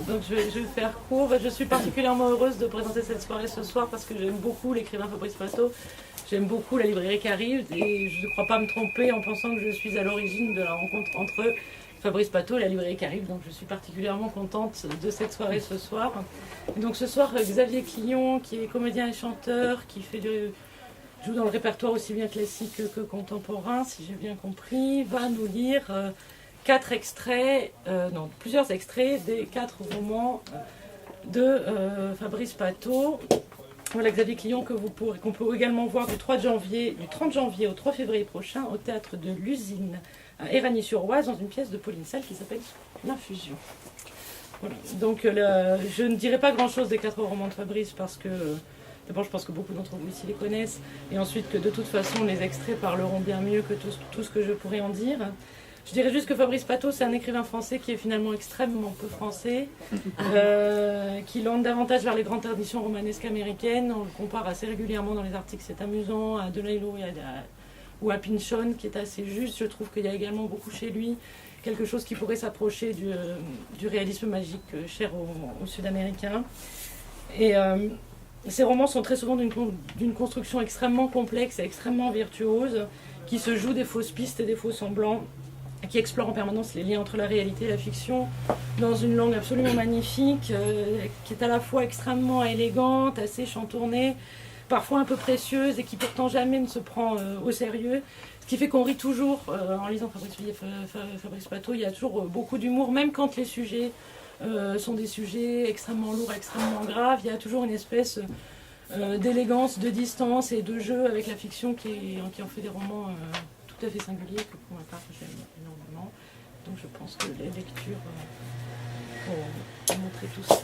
Donc je vais faire court. Je suis particulièrement heureuse de présenter cette soirée ce soir parce que j'aime beaucoup l'écrivain Fabrice Pato. J'aime beaucoup la librairie qui arrive et je ne crois pas me tromper en pensant que je suis à l'origine de la rencontre entre Fabrice Pato et la librairie qui arrive. Donc je suis particulièrement contente de cette soirée ce soir. Et donc ce soir, Xavier Quillon, qui est comédien et chanteur, qui joue dans le répertoire aussi bien classique que contemporain, si j'ai bien compris, va nous lire plusieurs extraits des 4 romans de Fabrice Pato. Voilà Xavier Quillon qu'on peut également voir du 30 janvier au 3 février prochain au théâtre de l'Usine à Éragny-sur-Oise dans une pièce de Pauline Sale qui s'appelle L'Infusion. Voilà. Donc je ne dirai pas grand-chose des 4 romans de Fabrice parce que d'abord je pense que beaucoup d'entre vous ici les connaissent et ensuite que de toute façon les extraits parleront bien mieux que tout ce que je pourrais en dire. Je dirais juste que Fabrice Pato, c'est un écrivain français qui est finalement extrêmement peu français, qui lente davantage vers les grandes traditions romanesques américaines. On le compare assez régulièrement dans les articles, c'est amusant, à Delailo ou à Pynchon, qui est assez juste. Je trouve qu'il y a également beaucoup chez lui quelque chose qui pourrait s'approcher du réalisme magique cher aux Sud-Américains. Et ces romans sont très souvent d'une construction extrêmement complexe et extrêmement virtuose, qui se joue des fausses pistes et des faux semblants, qui explore en permanence les liens entre la réalité et la fiction dans une langue absolument magnifique, qui est à la fois extrêmement élégante, assez chantournée, parfois un peu précieuse et qui pourtant jamais ne se prend au sérieux. Ce qui fait qu'on rit toujours en lisant Fabrice Pato. Il y a toujours beaucoup d'humour, même quand les sujets sont des sujets extrêmement lourds, extrêmément graves. Il y a toujours une espèce d'élégance, de distance et de jeu avec la fiction qui en fait des romans tout à fait singuliers que pour ma part j'aime énormément. Donc je pense que les lectures vont montrer tout ça.